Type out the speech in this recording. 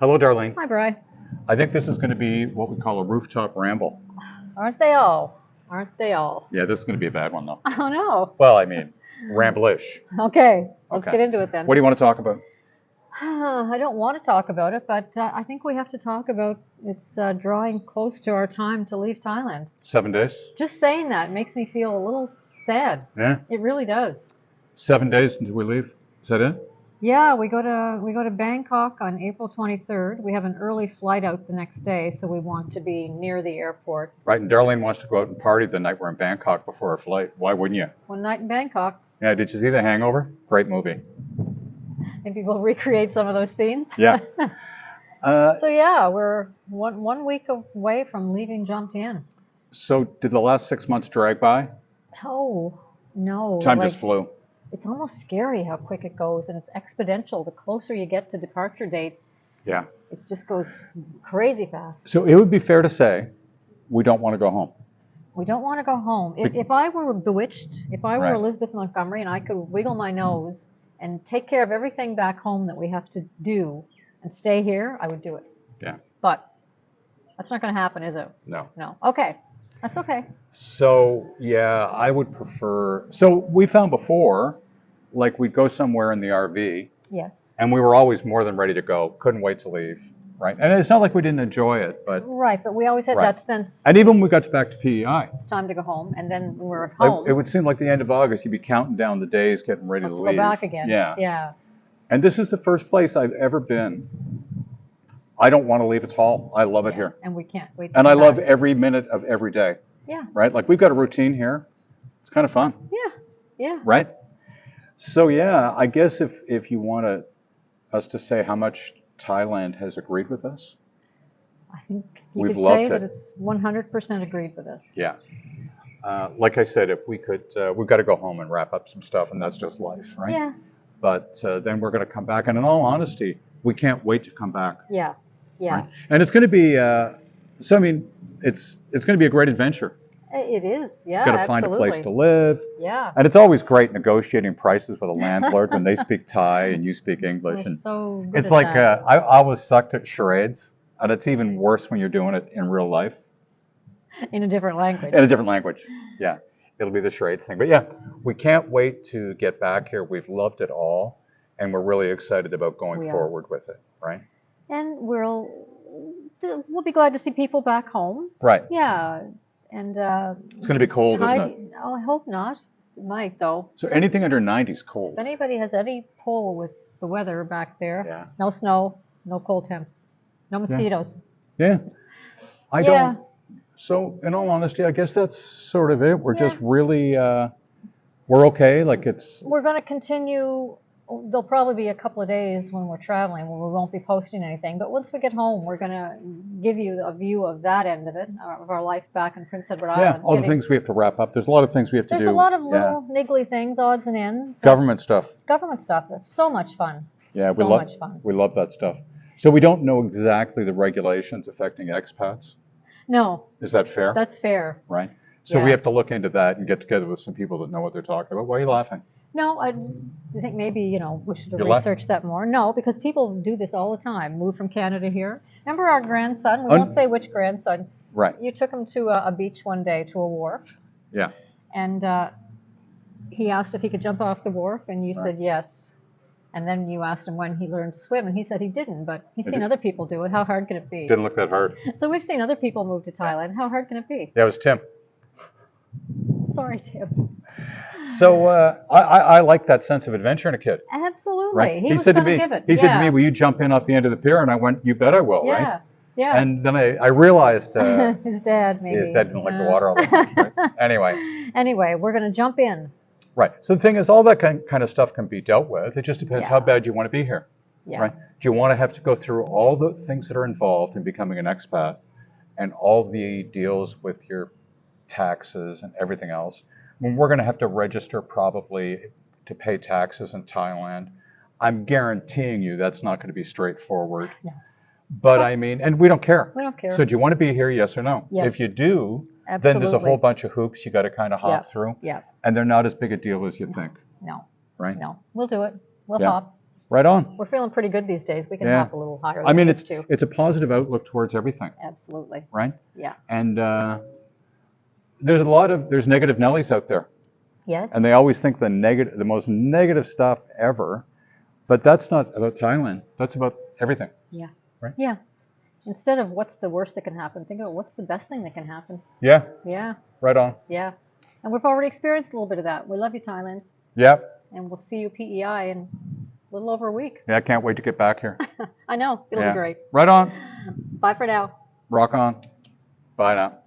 Hello, Darlene. Hi, Bri. I think this is going to be what we call a rooftop ramble. Aren't they all? Aren't they all? Yeah, this is going to be a bad one, though. Oh, no. Well, I mean, ramble-ish. Okay, let's Okay. get into it then. What do you want to talk about? I don't want to talk about it, but I think we have to talk about it's drawing close to our time to leave Thailand. 7 days? Just saying that makes me feel a little sad. Yeah. It really does. 7 days until we leave. Is that it? Yeah, we go to Bangkok on April 23rd. We have an early flight out the next day, so we want to be near the airport. Right, and Darlene wants to go out and party the night we're in Bangkok before our flight. Why wouldn't you? One night in Bangkok. Yeah, did you see The Hangover? Great movie. Maybe we'll recreate some of those scenes. Yeah. So yeah, we're one week away from leaving Jumped In. So did the last 6 months drag by? No. Time just flew. It's almost scary how quick it goes, and it's exponential. The closer you get to departure date, Yeah. it just goes crazy fast. So it would be fair to say we don't want to go home. We don't want to go home. If I were Bewitched, if I were Right. Elizabeth Montgomery and I could wiggle my nose and take care of everything back home that we have to do and stay here, I would do it. Yeah. But that's not going to happen, is it? No. No. Okay. That's okay. So, yeah, I would prefer. So, we found before, like, we'd go somewhere in the RV, Yes. and we were always more than ready to go. Couldn't wait to leave, right? And it's not like we didn't enjoy it, but. Right, but we always had Right. that sense. And even when we got back to PEI, It's time to go home, and then when we're at home. it would seem like the end of August, you'd be counting down the days, getting ready Let's to go leave. back again. Yeah. Yeah. And this is the first place I've ever been. I don't want to leave at all. I love it here. And we can't wait to And come I love back. every minute of every day, Yeah. right? Like, we've got a routine here. It's kind of fun. Yeah. Yeah. Right? So yeah, I guess if you want us to say how much Thailand has agreed with us, I think you We've could loved say it. that it's 100% agreed with us. yeah. Like I said, if we could, we've got to go home and wrap up some stuff, and that's just life, right? Yeah. But then we're going to come back, and in all honesty, we can't wait to come back. Yeah. Yeah. Right? And it's going to be, so I mean, it's going to be a great adventure. It is. Yeah. Got to find a absolutely. place to live. Yeah. And it's always great negotiating prices with a landlord when they speak Thai and you speak English. We're And so good it's at like that. I always sucked at charades, and it's even worse when you're doing it in real life In a different language. in a different language. Yeah, it'll be the charades thing. But yeah, we can't wait to get back here. We've loved it all, and we're really excited about going We are. forward with it. Right? And we'll be glad to see people back home. Right. Yeah. And It's going to be cold, isn't it? Oh, I hope not. It might though. So anything under 90 is cold. If anybody has any pull with the weather back there, Yeah. no snow, no cold temps, no mosquitoes. Yeah. I Yeah. don't. So in all honesty, I guess that's sort of it. We're Yeah. just really, we're okay. Like it's. We're going to continue. There'll probably be a couple of days when we're traveling where we won't be posting anything. But once we get home, we're going to give you a view of that end of it, of our life back in Prince Edward Yeah, Island. all the things we have to wrap up. There's a lot of things we have to There's do. a lot of Yeah. little niggly things, odds and ends. Government stuff. Government stuff. That's so much fun. Yeah, so much fun. we love that stuff. So we don't know exactly the regulations affecting expats. No, Is that fair? that's fair. Right. So we Yeah. have to look into that and get together with some people that know what they're talking about. Why are you laughing? No, I think maybe, we should You're research that more. No, because people do this all the time, move from Canada here. Remember our grandson? We Un- won't say which grandson. Right. You took him to a beach one day, to a wharf, Yeah. and he asked if he could jump off the wharf, and you said yes. And then you asked him when he learned to swim, and he said he didn't, but he's seen other people do it. How hard can it be? Didn't look that hard. So we've seen other people move to Thailand. How hard can it be? Yeah, it was Tim. Sorry, Tim. So I like that sense of adventure in a kid. Absolutely. Right. He was said to going to me, give it. he said to Yeah. me, "Will you jump in off the end of the pier?" And I went, "You bet I will." Yeah. Right. Yeah. And then I realized his dad, maybe. his dad didn't like the water all that much. Right? Anyway, we're going to jump in. Right. So the thing is, all that kind of stuff can be dealt with. It just depends Yeah. how bad you want to be here. Yeah. Right. Do you want to have to go through all the things that are involved in becoming an expat, and all the deals with your taxes and everything else? I mean, we're going to have to register probably to pay taxes in Thailand. I'm guaranteeing you that's not going to be straightforward. No. But I mean, and we don't care. We don't care. So do you want to be here, yes or no? Yes. If you do, then there's a Absolutely. whole bunch of hoops you got to kind of hop Yeah. through. Yeah. And they're not as big a deal as you think, No. right? No. We'll do it. We'll Yeah. hop. Right on. We're feeling pretty good these days. We can Yeah. hop a little higher I than we mean, used to. it's a positive outlook towards everything, Absolutely. right? Yeah. And there's negative Nellies out there, Yes. and they always think the most negative stuff ever. But that's not about Thailand. That's about everything. Yeah. Right? Yeah. Instead of what's the worst that can happen, think of what's the best thing that can happen. Yeah. Yeah. Right on. Yeah. And we've already experienced a little bit of that. We love you, Thailand. Yep. And we'll see you PEI in a little over a week. Yeah, I can't wait to get back here. I know. It'll be great. Right on. Bye for now. Rock on. Bye now.